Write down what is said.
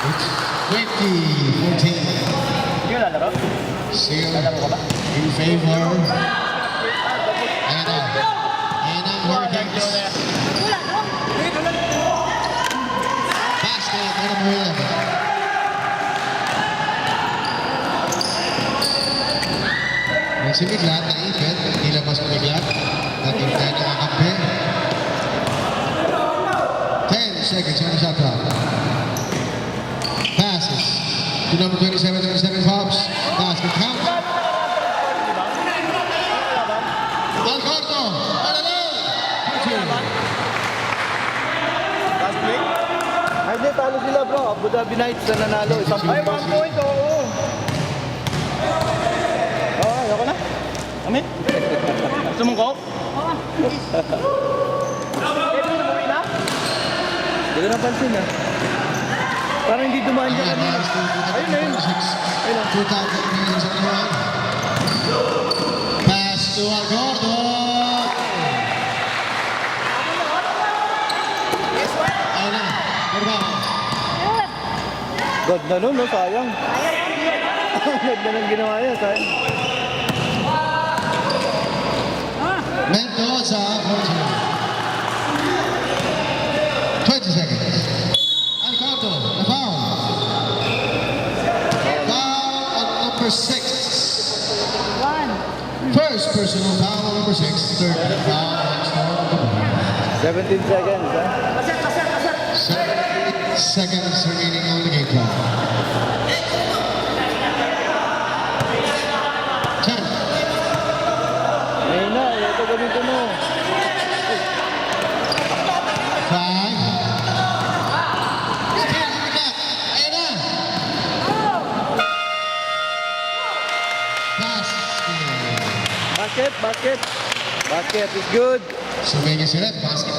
20-14. Hindi ka lalaro? Seal Lalaro ka ba? in favor. Ayan na. Ayan ang Hurricanes. Basket, number 11. Yung si Miglat, naipit. Hindi labas mo Miglat. Dating tayo nakakampi. 10 seconds on the shot clock. Passes to number 27 Pops. Basket count. Alcorto, Manalo. Last play? Ay, di, talo sila bro. Abu Dhabi Knights na nanalo. Isang Ay, 1 point, oo. Oo, ayoko na. Amin? Gusto mong coke? Hindi ko napansin ah. Parang hindi dumaan dyan Ayan, kanina. last two, Ayun na yun. 2,000 minutes on the run. Pass to Alcorto. Ayun na. Rebound. God na nun, no? Sayang. God na nang ginawa niya, sayang. Mendoza, 20 seconds. Alcorto, the foul. Foul on number 6. First personal foul on number 6. Third foul on Storm. 17 seconds, ha? 7 seconds remaining on the game clock. 10. Ngayon na, ito ganito mo. 5. Still on the clock. Ayun na. Pass. Basket, basket. Basket is good. So, may sila. Basket